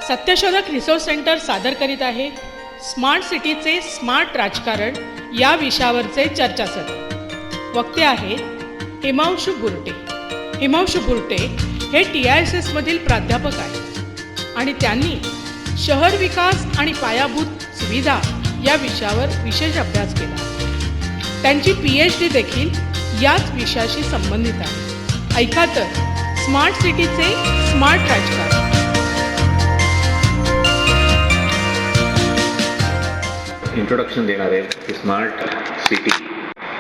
सत्यशोधक resource centre सादर करीत आहे स्मार्ट सिटीचे स्मार्ट राजकारण या विषयावरचे चर्चासत्र। वक्ते आहेत हिमांशू बुर्टे। हिमांशू बुर्टे हे TISS मधील प्राध्यापक आहेत आणि त्यांनी शहर विकास आणि पायाभूत सुविधा या विषयावर विशेष अभ्यास केला। त्यांची PhD देखील याच विषयाशी संबंधित आहे। ऐका तर स्मार्ट सिटीचे स्मार्ट राजकारण। इंट्रोडक्शन देणार आहे की स्मार्ट सिटी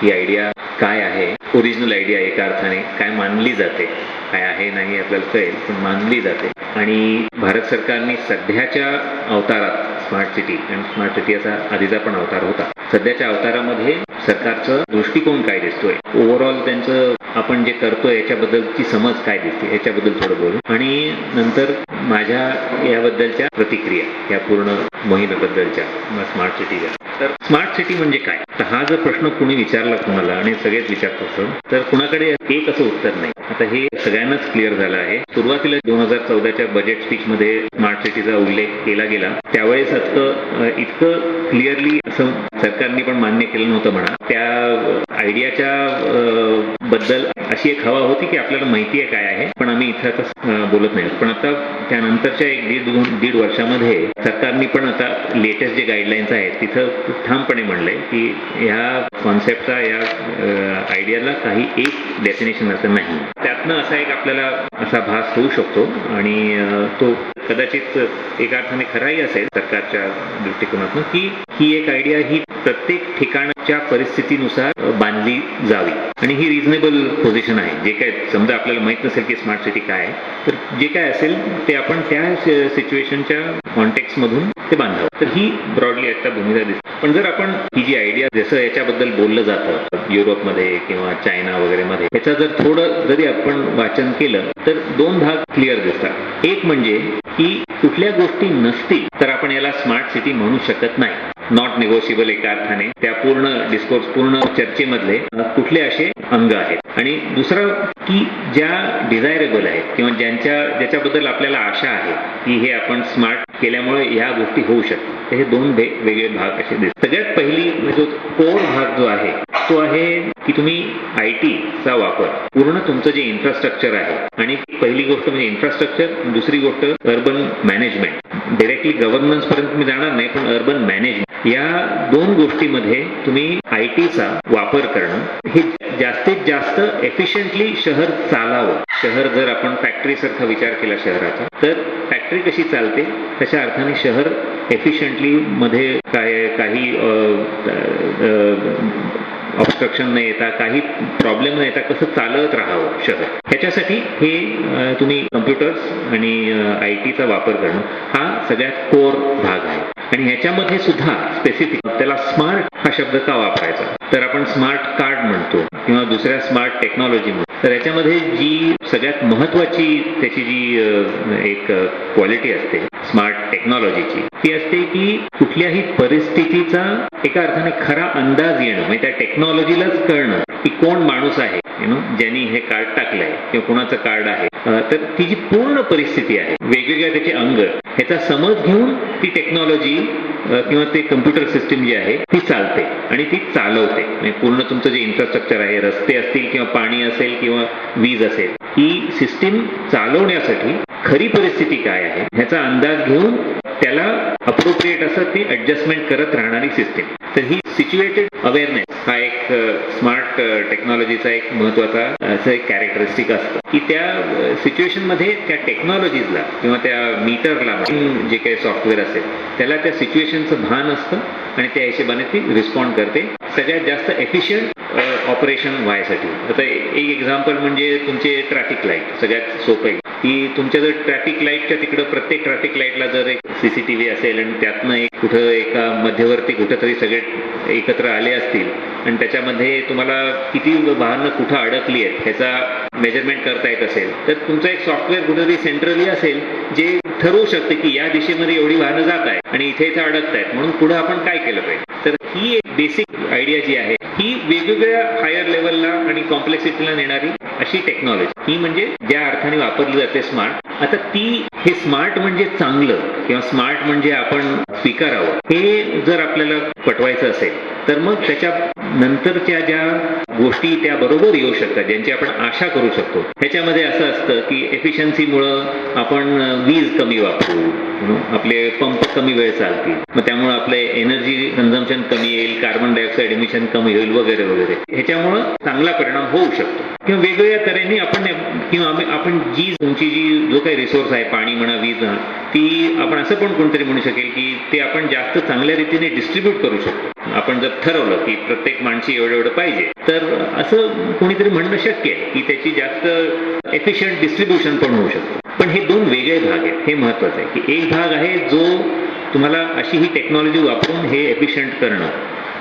ही आयडिया काय आहे, ओरिजिनल आयडिया एका अर्थाने काय मानली जाते, काय आहे नाही आपल्याला कळेल, पण मानली जाते। आणि भारत सरकारने सध्याच्या अवतारात स्मार्ट सिटी आणि स्मार्ट सिटी असा आधीचा पण अवतार होता, सध्याच्या अवतारामध्ये सरकारचा दृष्टिकोन काय दिसतोय, ओव्हरऑल त्यांचं आपण जे करतोय याच्याबद्दलची समज काय दिसते याच्याबद्दल थोडं बोलू आणि नंतर माझ्या याबद्दलच्या प्रतिक्रिया या पूर्ण मोहिमेबद्दलच्या स्मार्ट सिटीच्या। तर स्मार्ट सिटी म्हणजे काय, तर हा जर प्रश्न कुणी विचारला कुणाला आणि सगळेच विचारत असं तर कुणाकडे एक असं उत्तर नाही। आता हे सगळ्यांनाच क्लिअर झालं आहे। सुरुवातीला 2014च्या बजेट स्पीच मध्ये स्मार्ट सिटीचा उल्लेख केला गेला, त्यावेळेस इतकं क्लिअरली असं सरकारने पण मान्य केलं नव्हतं म्हणा। त्या आयडियाच्या बद्दल अशी एक हवा होती की आपल्याला माहिती आहे काय आहे, पण आम्ही इथं आता बोलत नाही। पण आता त्यानंतरच्या एक दीड वर्षामध्ये सरकारने पण आता लेटेस्ट जे गाईडलाईन्स आहेत तिथं ठामपणे म्हणलंय की ह्या कॉन्सेप्टचा या आयडियाला काही एक डेफिनेशन असं नाही। त्यातनं असा एक आपल्याला असा भास होऊ शकतो आणि तो कदाचित एका अर्थाने खराही असेल सरकारच्या दृष्टिकोनातून की ही एक आयडिया ही प्रत्येक ठिकाणच्या परिस्थितीनुसार बांधली जावी आणि ही रिझनेबल पोझिशन आहे। जे काय समजा आपल्याला माहित नसेल की स्मार्ट सिटी काय आहे, तर जे काय असेल ते आपण त्या सिच्युएशनच्या कॉन्टेक्स्ट मधून ते बांधावं, तर ही ब्रॉडली आता भूमिका दिसते। पण जर आपण ही जी आयडिया जसं याच्याबद्दल बोललं जातं युरोपमध्ये किंवा चायना वगैरे मध्ये, याचा जर थोडं जरी आपण वाचन केलं तर दोन भाग क्लिअर दिसतात। एक म्हणजे की कुठल्या गोष्टी नसतील तर आपण याला स्मार्ट सिटी म्हणू शकत नाही, नॉट निगोशिएबल एका अर्थाने त्या पूर्ण डिस्कोर्स पूर्ण चर्चेमधले कुठले असे अंग आहेत। आणि दुसरं की ज्या डिझायरेबल आहेत किंवा ज्याच्याबद्दल आपल्याला आशा आहे की हे आपण स्मार्ट केल्यामुळे ह्या गोष्टी होऊ शकतात, तर हे दोन वेगळे भाग असे दिसतात। सगळ्यात पहिली जो कोर भाग जो आहे तो आहे की तुम्ही IT चा वापर पूर्ण तुमचं जे इन्फ्रास्ट्रक्चर आहे, आणि पहिली गोष्ट म्हणजे इन्फ्रास्ट्रक्चर, दुसरी गोष्ट अर्बन मॅनेजमेंट, डायरेक्टली गव्हर्नन्स पर्यंत तुम्ही जाणार नाही पण अर्बन मॅनेजमेंट, या दोन गोष्टीमध्ये तुम्ही IT चा वापर करणं हे जास्तीत जास्त एफिशियंटली शहर चालावं। शहर जर आपण फॅक्टरी सारखा विचार केला शहराचा, तर फॅक्टरी कशी चालते तशा अर्थाने शहर एफिशियंटली मध्ये काही ऑब्स्ट्रक्शन न येता, काही प्रॉब्लेम न येता कसं चालत राहावं शहर, ह्याच्यासाठी हे तुम्ही कम्प्युटर्स आणि IT चा वापर करणं हा सगळ्यात कोर भाग आहे। आणि ह्याच्यामध्ये सुद्धा स्पेसिफिक त्याला स्मार्ट हा शब्द का वापरायचा, तर आपण स्मार्ट कार्ड म्हणतो किंवा दुसऱ्या स्मार्ट टेक्नॉलॉजी म्हणतो, तर याच्यामध्ये जी सगळ्यात महत्वाची त्याची जी एक क्वालिटी असते स्मार्ट टेक्नॉलॉजीची, ती असते की कुठल्याही परिस्थितीचा एका अर्थाने खरा अंदाज येणं, म्हणजे त्या टेक्नॉलॉजीलाच कळणं की कोण माणूस आहे ज्यांनी हे कार्ड टाकलंय किंवा कोणाचं कार्ड आहे, तर ती जी पूर्ण परिस्थिती आहे वेगवेगळ्या त्याचे अंग, ह्याचा समज घेऊन ती टेक्नॉलॉजी किंवा ते कम्प्युटर सिस्टीम जी आहे ती चालते आणि ती चालवते। म्हणजे पूर्ण तुमचं जे इन्फ्रास्ट्रक्चर आहे, रस्ते असतील किंवा पाणी असेल किंवा वीज असेल, ही सिस्टीम चालवण्यासाठी खरी परिस्थिती काय आहे ह्याचा अंदाज घेऊन त्याला अप्रोप्रिएट असं ती ऍडजस्टमेंट करत राहणारी सिस्टीम। तर ही सिच्युएटेड अवेअरनेस हा एक स्मार्ट टेक्नॉलॉजीचा एक महत्वाचा असं एक कॅरेक्टरिस्टिक असतं की त्या सिच्युएशन मध्ये त्या टेक्नॉलॉजीजला किंवा त्या मीटरला जे काही सॉफ्टवेअर असेल त्याला त्या सिच्युएशनचं भान असतं आणि त्या हिशोबाने ती रिस्पॉन्ड करते सगळ्यात जास्त एफिशियंट ऑपरेशन व्हायसाठी। आता एक एक्झाम्पल म्हणजे तुमचे ट्रॅफिक लाईट, सगळ्यात सोपं आहे की तुमच्या जर ट्रॅफिक लाईटच्या तिकडं प्रत्येक ट्रॅफिक लाईटला जर एक CCTV असेल आणि त्यातनं एक कुठं एका मध्यवर्ती कुठंतरी सगळे एकत्र आले असतील आणि त्याच्यामध्ये तुम्हाला किती वाहनं कुठं अडकली आहेत ह्याचा मेजरमेंट करता येत असेल, तर तुमचं एक सॉफ्टवेअर कुठेतरी सेंट्रली असेल जे ठरवू शकते की या दिशेमध्ये एवढी वाहनं जात आहेत आणि इथे अडकत आहेत, म्हणून पुढे आपण काय केलं पाहिजे। तर ही एक बेसिक आयडिया जी आहे ही वेगवेगळ्या हायर लेवलला आणि कॉम्प्लेक्सिटीला नेणारी अशी टेक्नॉलॉजी ही म्हणजे ज्या अर्थाने वापरली जाते स्मार्ट, आता ती हे स्मार्ट म्हणजे चांगलं किंवा स्मार्ट म्हणजे आपण स्वीकारावं हे जर आपल्याला पटवायचं असेल तर मग त्याच्या नंतरच्या ज्या गोष्टी त्या बरोबर येऊ शकतात, ज्यांची आपण आशा करू शकतो. ह्याच्यामध्ये असं असतं की एफिशियन्सीमुळं आपण वीज कमी वापरू, आपले पंप कमी वेळ चालतील, मग त्यामुळे आपले एनर्जी कन्झम्पशन कमी येईल, कार्बन डायऑक्साईड इमिशन कमी होईल वगैरे वगैरे. ह्याच्यामुळं चांगला परिणाम होऊ शकतो. किंवा वेगवेगळ्या तऱ्हेने आपण तुमची जी जो काही रिसोर्स आहे, पाणी म्हणा, वीज म्हणा, ती आपण असं पण कोणतरी म्हणू शकेल की ते आपण जास्त चांगल्या रीतीने डिस्ट्रीब्यूट करू शकतो. आपण जर ठरवलं की प्रत्येक माणशी एवढं पाहिजे, तर असं कोणीतरी म्हणणं शक्य आहे की त्याची जास्त एफिशियंट डिस्ट्रीब्युशन पण होऊ शकतं. पण हे दोन वेगळे भाग आहेत, हे महत्वाचं आहे की एक भाग आहे जो तुम्हाला अशी ही टेक्नॉलॉजी वापरून हे एफिशियंट करणं,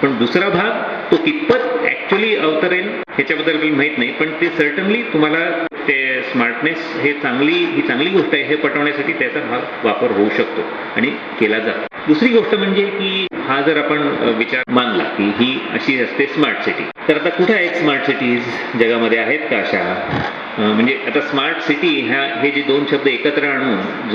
पण दुसरा भाग तो कितपत ऍक्च्युअली अवतरेल ह्याच्याबद्दल काही माहित नाही, पण ते सर्टनली तुम्हाला ते स्मार्टनेस ही चांगली गोष्ट आहे हे पटवण्यासाठी त्याचा भाग वापर होऊ शकतो आणि केला जातो. दुसरी गोष्ट म्हणजे की हा जर आपण विचार मानला की ही अशी असते स्मार्ट सिटी, तर आता कुठे आहेत स्मार्ट सिटीज जगामध्ये, आहेत का अशा? म्हणजे आता स्मार्ट सिटी हे जे दोन शब्द एकत्र आणून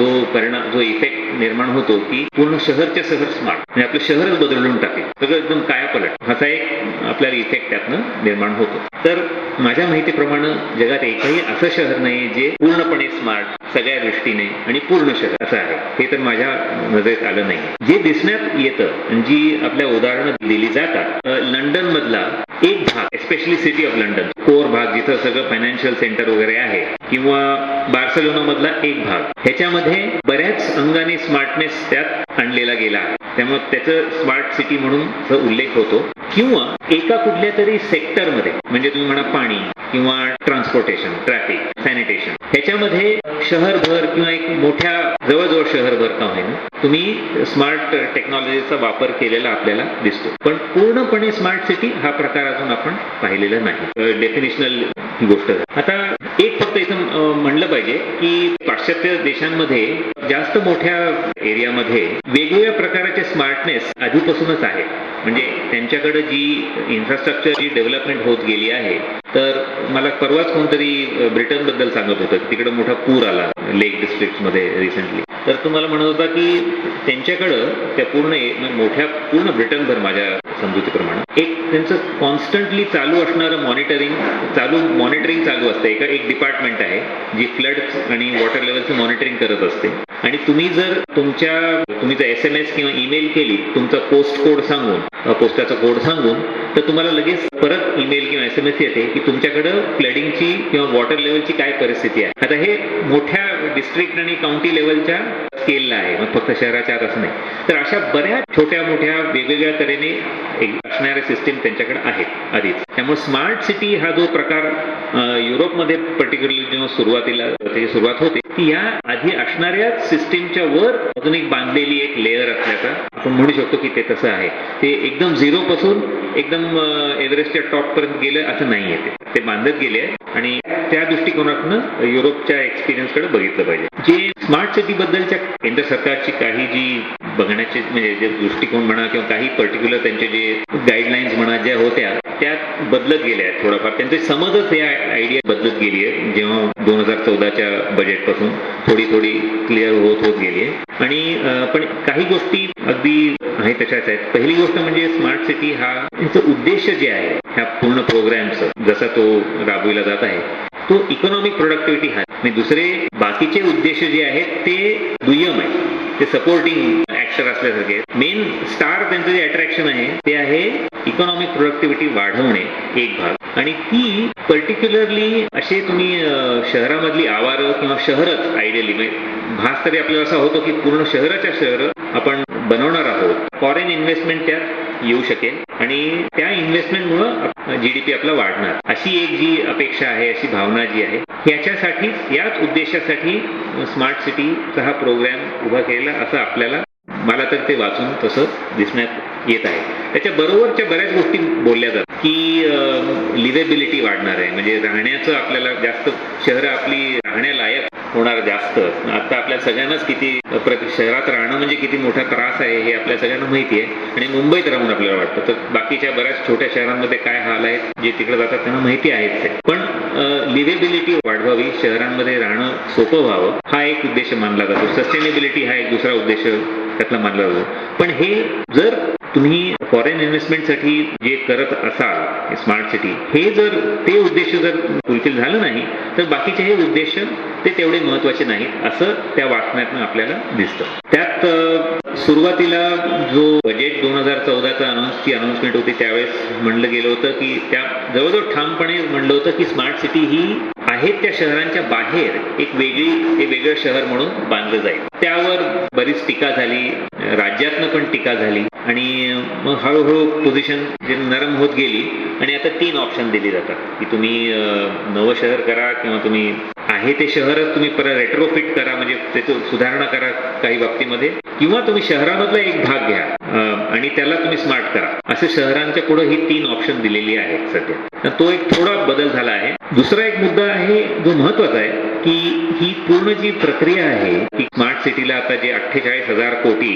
जो इफेक्ट निर्माण होतो की पूर्ण शहरच्या शहर स्मार्ट, म्हणजे आपलं शहरच बदलून टाकेल, सगळं एकदम कायापलट, असा एक आपल्याला इफेक्ट त्यातनं निर्माण होतो. तर माझ्या माहितीप्रमाणे जगात एकही असं शहर नाही जे पूर्णपणे स्मार्ट सगळ्या दृष्टीने आणि पूर्ण शहर असं आहे, हे तर माझ्या नजरेत आलं नाही. जे दिसण्यात येतं, जी आपल्या उदाहरणं दिली जातात, लंडन मधला एक भाग, especially city of London core भाग जिथं सगळं फायनान्शियल सेंटर वगैरे आहे, किंवा बार्सेलोना मधला एक भाग, ह्याच्यामध्ये बऱ्याच अंगाने स्मार्टनेस त्यात आणलेला गेला आहे. त्यामुळे त्याचं स्मार्ट सिटी म्हणून उल्लेख होतो. किंवा एका कुठल्या तरी सेक्टरमध्ये, म्हणजे तुम्ही म्हणा पाणी किंवा ट्रान्सपोर्टेशन, ट्रॅफिक, सॅनिटेशन, ह्याच्यामध्ये शहरभर किंवा एक मोठ्या जवळजवळ शहरभर का होईना तुम्ही स्मार्ट टेक्नॉलॉजीचा वापर केलेला आपल्याला दिसतो. पण पूर्णपणे स्मार्ट सिटी हा प्रकार अजून आपण पाहिलेला नाही. डेफिनेशनल ही गोष्ट. आता एक फक्त इथं म्हणलं पाहिजे की पाश्चात्य देशांमध्ये जास्त मोठ्या एरियामध्ये वेगवेगळ्या प्रकारचे स्मार्टनेस आधीपासूनच आहे. म्हणजे त्यांच्याकडे जी इन्फ्रास्ट्रक्चरची डेव्हलपमेंट होत गेली आहे. तर मला परवाच कोणतरी ब्रिटन बद्दल सांगत होतं की तिकडे मोठा पूर आला लेक डिस्ट्रिक्ट मध्ये रिसेंटली. तर तुम्हाला म्हणत होता की त्यांच्याकडं त्या पूर्ण ब्रिटनभर माझ्या समजुतीप्रमाणे एक त्यांचं कॉन्स्टंटली चालू असणारं मॉनिटरिंग चालू असतं. एक डिपार्टमेंट आहे जी फ्लड आणि वॉटर लेवलचं मॉनिटरिंग करत असते. आणि तुम्ही जर तुम्ही जर SMS किंवा ईमेल केली तुमचा पोस्टाचा कोड सांगून, तर तुम्हाला लगेच परत ईमेल किंवा SMS येते की तुमच्याकडं फ्लडिंगची किंवा वॉटर लेवलची काय परिस्थिती आहे. आता हे मोठ्या डिस्ट्रिक्ट आणि काउंटी लेवलच्या स्केलला आहे, मग फक्त शहराच्या आत असं नाही. तर अशा बऱ्याच छोट्या मोठ्या वेगवेगळ्या तऱ्हेने असणाऱ्या सिस्टीम त्यांच्याकडे आहेत आधीच. त्यामुळे स्मार्ट सिटी हा जो प्रकार युरोपमध्ये पर्टिक्युलरली जेव्हा सुरुवात होते, ती या आधी असणाऱ्या सिस्टीमच्या वर अजून एक बांधलेली एक लेअर असल्याचा आपण म्हणू शकतो की ते तसं आहे. ते एकदम झिरो पासून एकदम एव्हरेस्टच्या टॉप पर्यंत गेलं असं नाहीये. ते बांधत गेले आणि त्या दृष्टिकोनातून युरोपच्या एक्सपिरियन्सकडे बघितलं पाहिजे. जे स्मार्ट सिटी बद्दलच्या केंद्र सरकारची काही जी बघण्याचे म्हणजे जे दृष्टिकोन म्हणा किंवा काही पर्टिक्युलर त्यांचे जे गाईडलाईन्स म्हणा ज्या होत्या त्या बदलत गेल्या आहेत. थोडाफार त्यांचे समजच या आयडिया बदलत गेली आहे जेव्हा 2014च्या बजेटपासून थोडी क्लिअर होत गेली आहे. आणि पण काही गोष्टी अगदी आहे तशाच आहेत. पहिली गोष्ट म्हणजे स्मार्ट सिटी हा याचं उद्देश जे आहे ह्या पूर्ण प्रोग्रामचं जसा तो राबविला जात आहे तो इकॉनॉमिक प्रोडक्टिव्हिटी हा. आणि दुसरे बाकीचे उद्देश जे आहेत ते दुय्यम आहे, ते सपोर्टिंग ऍक्टर असल्यासारखे. मेन स्टार त्यांचं जे अट्रॅक्शन आहे ते आहे इकॉनॉमिक प्रोडक्टिव्हिटी वाढवणे एक भाग. आणि ती पर्टिक्युलरली असे तुम्ही शहरामधली आवारं किंवा शहरच आयडियली भास तरी आपल्याला असा होतो की पूर्ण शहराच्या शहर आपण बनवणार आहोत. फॉरेन इन्व्हेस्टमेंट त्यात येऊ शकेल आणि त्या इन्व्हेस्टमेंटमुळं GDP आपला वाढणार, अशी एक जी अपेक्षा आहे, अशी भावना जी आहे, याच उद्देशासाठी स्मार्ट सिटीचा हा प्रोग्राम उभा केलेला असं मला तर ते वाचून तसं दिसण्यात येत आहे. त्याच्या बरोबरच्या बऱ्याच गोष्टी बोलल्या जातात की लिव्हेबिलिटी वाढणार आहे, म्हणजे राहण्याचं आपल्याला जास्त शहरं आपली राहण्यालायक होणार जास्त. आता आपल्या सगळ्यांनाच शहरात राहणं म्हणजे किती मोठा त्रास आहे हे आपल्या सगळ्यांना माहिती आहे. आणि मुंबईत राहून आपल्याला वाटतं, तर बाकीच्या बऱ्याच छोट्या शहरांमध्ये काय हाल आहेत जे तिकडे जातात त्यांना माहिती आहेच. पण लिव्हेबिलिटी वाढवावी, शहरांमध्ये राहणं सोपं व्हावं, हा एक उद्देश मानला जातो. सस्टेनेबिलिटी हा एक दुसरा उद्देश त्यातला मानला जातो. पण हे जर तुम्ही फॉरेन इन्व्हेस्टमेंटसाठी जे करत असाल स्मार्ट सिटी, हे जर ते उद्देश जर फुलफिल झालं नाही तर बाकीचे हे उद्देश ते तेवढे महत्वाचे नाहीत असं त्या वाचण्यातनं आपल्याला दिसतं. त्यात सुरुवातीला जो बजेट 2014चा अनाउन्समेंट होती त्यावेळेस म्हणलं गेलं होतं की त्या जवळजवळ ठामपणे म्हणलं होतं की स्मार्ट सिटी ही आहेत त्या शहरांच्या बाहेर एक वेगळं शहर म्हणून बांधलं जाईल. त्यावर बरीच टीका झाली, राज्यातनं पण टीका झाली आणि मग हळूहळू पोझिशन जे नरम होत गेली आणि आता 3 ऑप्शन दिले जातात की तुम्ही नवं शहर करा किंवा तुम्ही आहे ते शहरच तुम्ही परत रेट्रोफिट करा, म्हणजे त्याची सुधारणा करा काही बाबतीमध्ये, किंवा तुम्ही शहरामधला एक भाग घ्या आणि त्याला तुम्ही स्मार्ट करा. असे शहरांच्या पुढे ही 3 ऑप्शन दिलेली आहेत सध्या. तर तो एक थोडा बदल झाला आहे. दुसरा एक मुद्दा आहे जो महत्वाचा आहे की ही पूर्ण जी प्रक्रिया आहे की स्मार्ट सिटीला आता जे 48,000 कोटी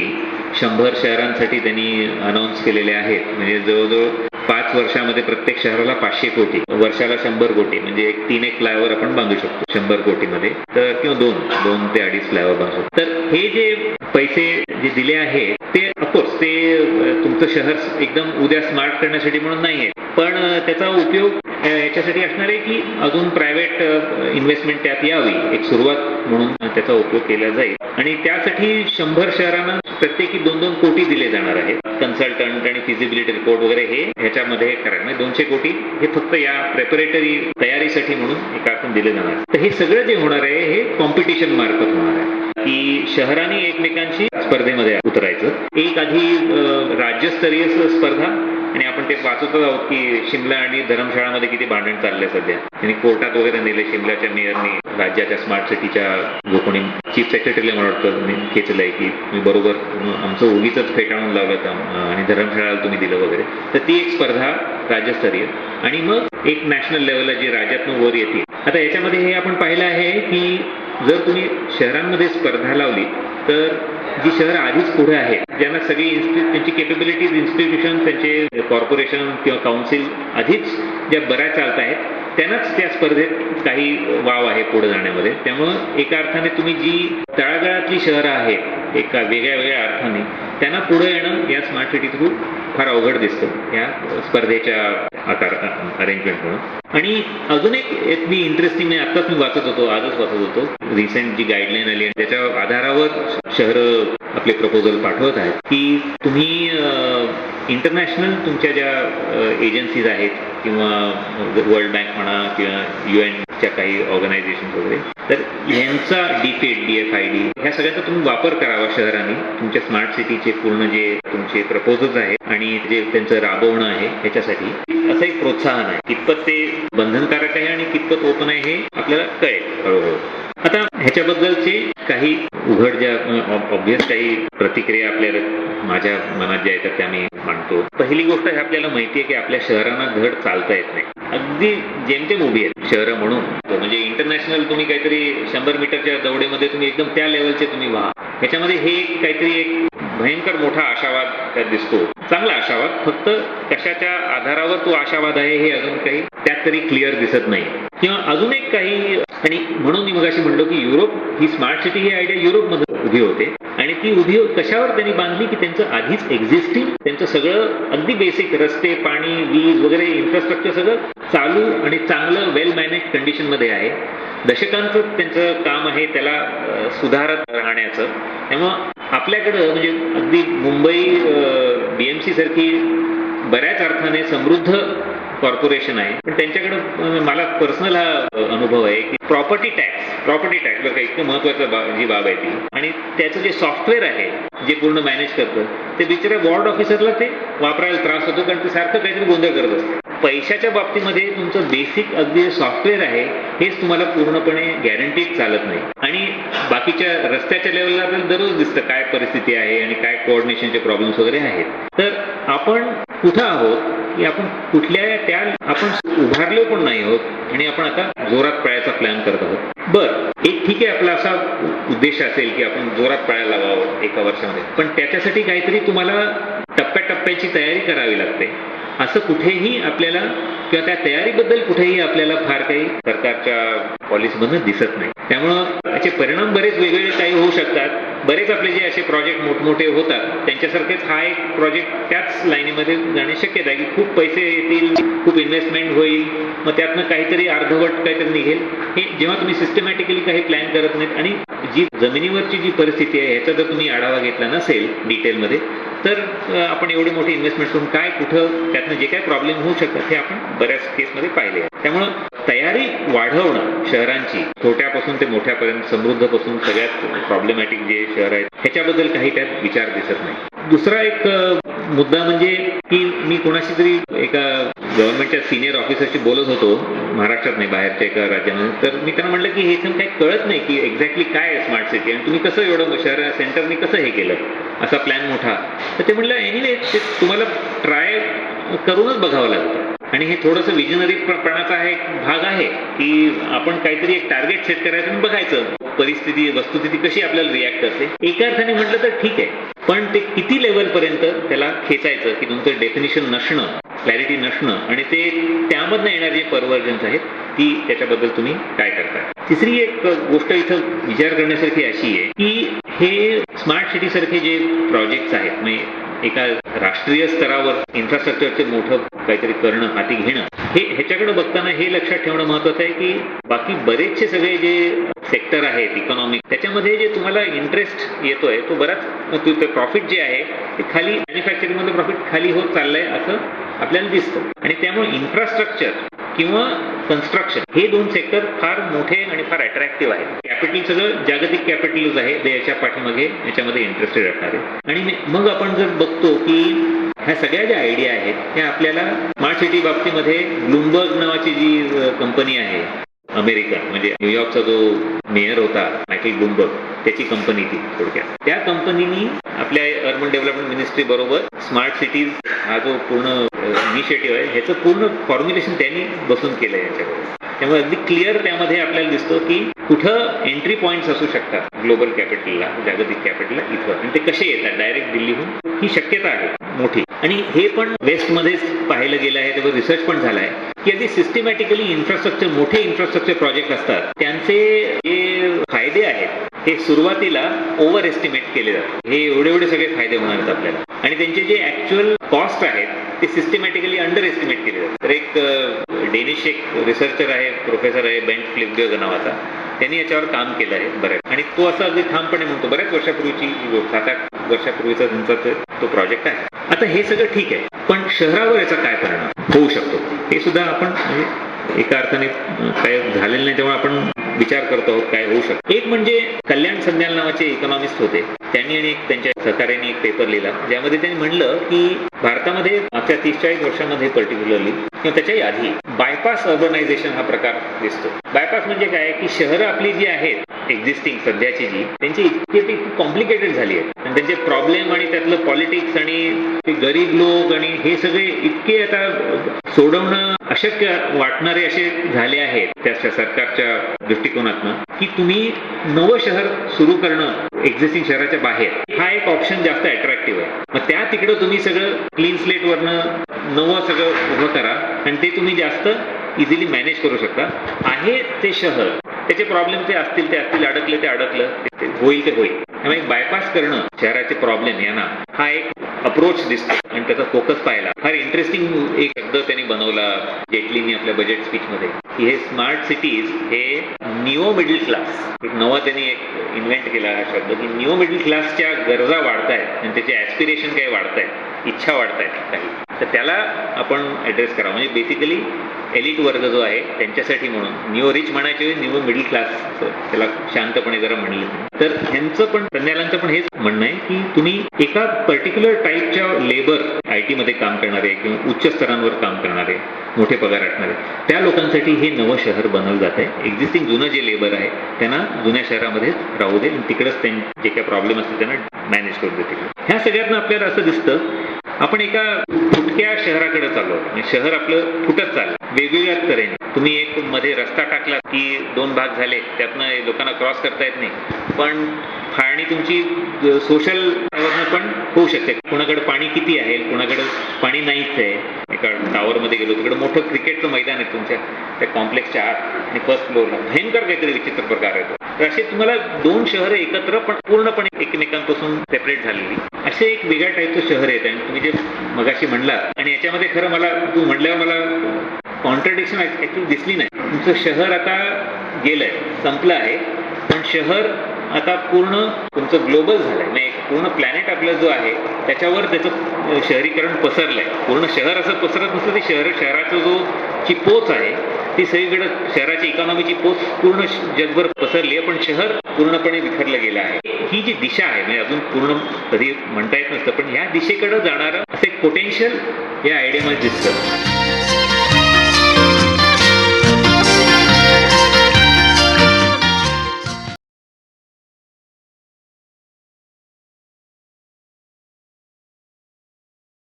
100 शहरांसाठी त्यांनी अनाऊन्स केलेले आहेत, म्हणजे जवळजवळ 5 वर्षामध्ये प्रत्येक शहराला 500 कोटी, वर्षाला 100 कोटी, म्हणजे 3 फ्लायओव्हर आपण बांधू शकतो 100 कोटीमध्ये, तर किंवा 2 ते 2.5 फ्लायओव्हर बांधू शकतो. तर हे जे पैसे जे दिले आहेत ते ऑफकोर्स ते तुमचं शहर एकदम उद्या स्मार्ट करण्यासाठी म्हणून नाही आहे, पण त्याचा उपयोग याच्यासाठी असणार आहे की अजून प्रायव्हेट इन्व्हेस्टमेंट त्यात यावी, एक सुरुवात म्हणून त्याचा उपयोग केला जाईल. आणि त्यासाठी 100 शहरांना प्रत्येकी 2-2 कोटी दिले जाणार आहेत. कन्सल्टंट आणि फिजिबिलिटी रिपोर्ट वगैरे हे ह्याच्यामध्ये करायला, म्हणजे 200 कोटी हे फक्त या प्रेपरेटरी तयारीसाठी म्हणून एका अर्थाने दिले जाणार. तर हे सगळं जे होणार आहे हे कॉम्पिटिशन मार्फत होणार आहे की शहरांनी एकमेकांशी स्पर्धेमध्ये उतरायचं. एक आधी राज्यस्तरीय स्पर्धा, आणि आपण ते वाचतच आहोत की शिमला आणि धर्मशाळामध्ये किती भांडण चाललंय सध्या. त्यांनी कोर्टात वगैरे नेले. शिमलाच्या मेयरनी राज्याच्या स्मार्ट सिटीच्या जो कोणी चीफ सेक्रेटरीला मला वाटतं खेचलंय की तुम्ही बरोबर आमचं उगीच फेटाळून लावलं आणि धर्मशाळाला तुम्ही दिलं वगैरे. तर ती एक स्पर्धा राज्यस्तरीय, आणि मग एक नॅशनल लेवलला जी राज्यातनं वर येते. आता याच्यामध्ये हे आपण पाहिलं आहे की जर तुम्ही शहरांमध्ये स्पर्धा लावली तर जी शहरं आधीच पुढे आहेत, ज्यांना सगळी त्यांची केपेबिलिटीज, इन्स्टिट्यूशन, त्यांचे कॉर्पोरेशन किंवा काउन्सिल आधीच ज्या बऱ्याच चालत आहेत, त्यांनाच त्या स्पर्धेत काही वाव आहे पुढे जाण्यामध्ये. त्यामुळं एका अर्थाने तुम्ही जी तळागाळातली शहरं आहेत एका वेगळ्या अर्थाने, त्यांना पुढे येणं या स्मार्ट सिटी थ्रू फार अवघड दिसतं या स्पर्धेच्या अरेंजमेंट म्हणून. आणि अजून एक मी इंटरेस्टिंग, आत्ताच मी आजच वाचत होतो, रिसेंट जी गाईडलाईन आली आणि त्याच्या आधारावर शहरं आपले प्रपोजल पाठवत आहेत की तुम्ही इंटरनॅशनल तुमच्या ज्या एजन्सीज आहेत किंवा वर्ल्ड बँक म्हणा किंवा UNच्या काही ऑर्गनायझेशन वगैरे, तर यांचा DFID ह्या सगळ्याचा तुम्ही वापर करावा शहरांनी तुमच्या स्मार्ट सिटीचे पूर्ण जे तुमचे प्रपोजल्स आहेत आणि जे त्यांचं राबवणं आहे याच्यासाठी. असं एक प्रोत्साहन आहे. कितपत ते बंधनकारक आहे आणि कितपत ओपन आहे हे आपल्याला कळेल हळूहळू. आता ह्याच्याबद्दलचे काही उघड ज्या ऑब्व्हियस काही प्रतिक्रिया आपल्याला माझ्या मनात ज्या येतात त्या मी मांडतो. पहिली गोष्ट हे आपल्याला माहिती आहे की आपल्या शहरांना धड चालता येत नाही, अगदी जेमतेम उभी आहेत शहरं म्हणून. म्हणजे इंटरनॅशनल तुम्ही काहीतरी 100 मीटरच्या दौडीमध्ये तुम्ही एकदम त्या लेवलचे तुम्ही व्हा, ह्याच्यामध्ये हे काहीतरी एक भयंकर मोठा आशावाद त्यात दिसतो. चांगला आशावाद, फक्त कशाच्या आधारावर तो आशावाद आहे हे अजून काही त्यात तरी क्लिअर दिसत नाही. किंवा अजून एक काही, आणि म्हणून मी मगाशी म्हणलो की युरोप ही स्मार्ट सिटी ही आयडिया युरोपमध्ये उभी होते आणि ती उभी कशावर त्यांनी बांधली की त्यांचं आधीच एक्झिस्टिंग त्यांचं सगळं अगदी बेसिक रस्ते, पाणी, वीज वगैरे इन्फ्रास्ट्रक्चर सगळं चालू आणि चांगलं वेल मॅनेज कंडिशनमध्ये आहे. दशकांचं त्यांचं काम आहे त्याला सुधारत राहण्याचं. त्यामुळं आपल्याकडं म्हणजे अगदी मुंबई BMC सारखी बऱ्याच अर्थाने समृद्ध कॉर्पोरेशन आहे, पण त्यांच्याकडे मला पर्सनल हा अनुभव आहे की प्रॉपर्टी टॅक्स बरं का, इतकं महत्वाचं जी बाब आहे ती. आणि त्याचं जे सॉफ्टवेअर आहे जे पूर्ण मॅनेज करतं ते बिचाऱ्या वॉर्ड ऑफिसरला ते वापरायला त्रास होतो, कारण ते सारखं काहीतरी गोंधळ करत असतं. पैशाच्या बाबतीमध्ये तुमचं बेसिक अगदी सॉफ्टवेअर आहे हेच तुम्हाला पूर्णपणे गॅरंटीड चालत नाही. आणि बाकीच्या रस्त्याच्या लेवलला आपल्याला दररोज दिसतं काय परिस्थिती आहे आणि काय कोऑर्डिनेशनचे प्रॉब्लेम्स वगैरे आहेत. तर आपण कुठं आहोत की आपण आपण उभारलो पण नाही आहोत आणि आपण आता जोरात पळायचा प्लॅन करत आहोत. बरं, एक ठीक आहे, आपला असा उद्देश असेल की आपण जोरात पळायला लावावं एका वर्षामध्ये, पण त्याच्यासाठी काहीतरी तुम्हाला टप्प्याटप्प्याची तयारी करावी लागते. असं कुठेही आपल्याला किंवा त्या तयारीबद्दल कुठेही आपल्याला फार काही सरकारच्या पॉलिसीमधून दिसत नाही. त्यामुळं याचे परिणाम बरेच वेगवेगळे काही होऊ शकतात. बरेच आपले जे असे प्रोजेक्ट मोठमोठे होतात त्यांच्यासारखेच हा एक प्रोजेक्ट त्याच लाईनीमध्ये जाणे शक्यता आहे की खूप पैसे येतील, खूप इन्व्हेस्टमेंट होईल, मग त्यातनं काहीतरी अर्धवट काहीतरी निघेल. हे जेव्हा तुम्ही सिस्टमॅटिकली काही प्लॅन करत नाहीत आणि जी जमिनीवरची जी परिस्थिती आहे ह्याचा जर तुम्ही आढावा घेतला नसेल डिटेलमध्ये, तर आपण एवढी मोठी इन्व्हेस्टमेंट करून काय कुठं त्यातनं जे काय प्रॉब्लेम होऊ शकतात हे आपण बऱ्याच केसमध्ये पाहिले आहे. त्यामुळं तयारी वाढवणं शहरांची, छोट्यापासून ते मोठ्यापर्यंत, समृद्धपासून सगळ्यात प्रॉब्लेमॅटिक जे शहर आहेत ह्याच्याबद्दल काही त्यात विचार दिसत नाही. दुसरा एक मुद्दा म्हणजे की मी कोणाशी तरी एका गव्हर्नमेंटच्या सिनियर ऑफिसरशी बोलत होतो, महाराष्ट्रात नाही बाहेरच्या एका राज्यामध्ये, तर मी त्यांना म्हटलं की हे काही कळत नाही की एक्झॅक्टली काय आहे स्मार्ट सिटी आणि तुम्ही कसं एवढं शहर सेंटरनी कसं हे केलं असा प्लॅन मोठा. तर ते म्हटलं एनिवे ते तुम्हाला ट्राय करूनच बघावं लागतं आणि हे थोडंसं विजनरीपणाचा हा एक भाग आहे की आपण काहीतरी एक टार्गेट सेट करायचं आणि बघायचं परिस्थिती वस्तुस्थिती कशी आपल्याला रिॲक्ट करते. एका अर्थाने म्हटलं तर ठीक आहे, पण ते किती लेवलपर्यंत त्याला खेचायचं की तुमचं डेफिनिशन नसणं, क्लॅरिटी नसणं आणि ते त्यामधनं येणारे जे परवर्जन्स आहेत ती त्याच्याबद्दल तुम्ही काय करताय. तिसरी एक गोष्ट इथं विचार करण्यासारखी अशी आहे की हे स्मार्ट सिटी सारखे जे प्रोजेक्ट्स आहेत म्हणजे एका राष्ट्रीय स्तरावर इन्फ्रास्ट्रक्चरचे मोठं काहीतरी करणं, हाती घेणं, हे ह्याच्याकडे बघताना हे लक्षात ठेवणं महत्वाचं आहे की बाकी बरेचसे सगळे जे सेक्टर आहेत इकॉनॉमिक त्याच्यामध्ये जे तुम्हाला इंटरेस्ट येतोय तो बराच प्रॉफिट जे आहे ते खाली मॅन्युफॅक्चरिंग मध्ये प्रॉफिट खाली होत चाललंय असं आपल्याला दिसतं. आणि त्यामुळे इन्फ्रास्ट्रक्चर किंवा कन्स्ट्रक्शन हे दोन सेक्टर फार मोठे आणि फार अट्रॅक्टिव्ह आहेत. कॅपिटल सगळं जागतिक कॅपिटलच आहे ते याच्या पाठीमागे याच्यामध्ये इंटरेस्टेड असणार आहे. आणि मग आपण जर बघतो की ह्या सगळ्या ज्या आयडिया आहेत त्या आपल्याला स्मार्ट सिटी बाबतीमध्ये ब्लूमबर्ग नावाची जी कंपनी आहे अमेरिका म्हणजे न्यूयॉर्कचा जो मेयर होता मायकल ब्लूमबर्ग त्याची कंपनी ती थोडक्यात, त्या कंपनीनी आपल्या अर्बन डेव्हलपमेंट मिनिस्ट्री बरोबर स्मार्ट सिटीज हा जो पूर्ण इनिशिएटिव्ह आहे ह्याचं पूर्ण फॉर्म्युलेशन त्यांनी बसून केलं आहे याच्याबरोबर. त्यामुळे अगदी क्लिअर त्यामध्ये आपल्याला दिसतं की कुठं एंट्री पॉईंट्स असू शकतात ग्लोबल कॅपिटलला, जागतिक कॅपिटलला इथं, आणि ते कसे येतात डायरेक्ट दिल्लीहून ही शक्यता आहे मोठी. आणि हे पण वेस्टमध्येच पाहिलं गेलं आहे, त्यावर रिसर्च पण झाला आहे की अगदी सिस्टमॅटिकली इन्फ्रास्ट्रक्चर मोठे इन्फ्रास्ट्रक्चर प्रोजेक्ट असतात त्यांचे जे फायदे आहेत हे सुरुवातीला ओव्हर एस्टिमेट केले जातात. हे एवढे सगळे फायदे होणार आहेत आपल्याला आणि त्यांचे जे ऍक्च्युअल कॉस्ट आहेत ते सिस्टमॅटिकली अंडर एस्टिमेट केले जातात. तर एक डेनिश एक रिसर्चर आहे, प्रोफेसर आहे बेंट फ्लिपबर्ग नावाचा, त्यांनी याच्यावर काम केलं आहे बऱ्याच, आणि तो असं अगदी ठामपणे म्हणतो बऱ्याच वर्षापूर्वीची 7-8 वर्षापूर्वीचा त्यांचा तो प्रोजेक्ट आहे. आता हे सगळं ठीक आहे, पण शहरावर याचा काय परिणाम होऊ शकतो हे सुद्धा आपण म्हणजे एका अर्थाने काय झालेलं नाही त्यामुळे आपण विचार करतो आहोत काय होऊ शकतं. एक म्हणजे कल्याण संध्याल नावाचे इकॉनॉमिस्ट होते, त्यांनी आणि त्यांच्या सहकार्याने एक पेपर लिहिला ज्यामध्ये त्यांनी म्हणलं की भारतामध्ये मागच्या 30-40 वर्षामध्ये पर्टिक्युलरली किंवा त्याच्याही आधी बायपास अर्बनायझेशन हा प्रकार दिसतो. बायपास म्हणजे काय की शहरं आपली जी आहेत एक्झिस्टिंग सध्याची जी त्यांची इतकी कॉम्प्लिकेटेड झाली आहेत आणि त्यांचे प्रॉब्लेम आणि त्यातलं पॉलिटिक्स आणि ते गरीब लोक आणि हे सगळे इतके आता सोडवणं अशक्य वाटणारे असे झाले आहेत त्या सरकारच्या दृष्टिकोनातनं की तुम्ही नवं शहर सुरू करणं एक्झिस्टिंग शहराच्या बाहेर हा एक ऑप्शन जास्त अट्रॅक्टिव्ह आहे. मग त्या तिकडं तुम्ही सगळं क्लीन स्लेट वरनं नवं सगळं उभं करा आणि ते तुम्ही जास्त इझिली मॅनेज करू शकता. आहे ते शहर त्याचे प्रॉब्लेम ते असतील अडकले ते अडकलं, ते होईल ते होईल. त्यामुळे बायपास करणं शहराचे प्रॉब्लेम यांना हा एक अप्रोच दिसतो आणि त्याचा फोकस पाहिला. फार इंटरेस्टिंग एक शब्द त्यांनी बनवला जेटलीनी आपल्या बजेट स्पीच मध्ये की हे स्मार्ट सिटीज हे निओ मिडल क्लास, एक नवा त्यांनी एक इन्व्हेंट केला हा शब्द की निओ मिडल क्लासच्या गरजा वाढतायत आणि त्याचे ऍस्पिरेशन काही वाढतायत, इच्छा वाढतायत काही, तर त्याला आपण ऍड्रेस करा. म्हणजे बेसिकली एलिट वर्ग जो आहे त्यांच्यासाठी म्हणून निओ रिच म्हणायचे निओ मिडल क्लास त्याला शांतपणे जरा म्हणले. तर ह्यांचं पण संध्यालांचं पण हेच म्हणणं आहे की तुम्ही एका पर्टिक्युलर टाईपच्या लेबर IT मध्ये काम करणारे किंवा उच्च स्तरांवर काम करणारे मोठे पगार असणारे त्या लोकांसाठी हे नवं शहर बनवलं जात आहे. एक्झिस्टिंग जुनं जे लेबर आहे त्यांना जुन्या शहरामध्येच राहू दे आणि तिकडेच जे काही प्रॉब्लेम असतील त्यांना मॅनेज करू दे तिकडे. ह्या सगळ्यातनं आपल्याला असं दिसतं आपण एका फुटक्या शहराकडे चाललो. शहर आपलं फुटत चाललं वेगवेगळ्याच तऱ्हेने. तुम्ही एक मध्ये रस्ता टाकला की 2 भाग झाले, त्यातनं लोकांना क्रॉस करता येत नाही, पण फाळणी तुमची सोशल पण होऊ शकते. कोणाकडे पाणी किती आहे, कोणाकडे पाणी नाहीच आहे, एका टावरमध्ये गेलो, तिकडे मोठं क्रिकेटचं मैदान आहे तुमच्या त्या कॉम्प्लेक्सच्या आत आणि फर्स्ट फ्लोअरला भयंकर काहीतरी विचित्र प्रकार आहे तो. तर असे तुम्हाला दोन शहरं एकत्र पण पूर्णपणे एकमेकांपासून सेपरेट झालेली असे एक वेगळ्या टाईपचं शहर येत आहे. तुम्ही जे मगाशी म्हणलात आणि याच्यामध्ये खरं मला तू म्हणल्यावर मला कॉन्ट्रडिक्शन ॲक्च्युली दिसली नाही. तुमचं शहर आता गेलंय, संपलं आहे, पण शहर आता पूर्ण तुमचं ग्लोबल झालंय. म्हणजे पूर्ण प्लॅनेट आपला जो आहे त्याच्यावर त्याचं शहरीकरण पसरलंय. पूर्ण शहर असं पसरत नसतं, ते शहराचा जो ची पोच आहे ती सगळीकडे शहराची इकॉनॉमीची पोच पूर्ण जगभर पसरली आहे, पण शहर पूर्णपणे विखरलं गेलं आहे. ही जी दिशा आहे म्हणजे अजून पूर्ण कधी म्हणता येत नसतं, पण ह्या दिशेकडे जाणारं असं एक पोटेन्शियल या आयडियामध्ये दिसतं.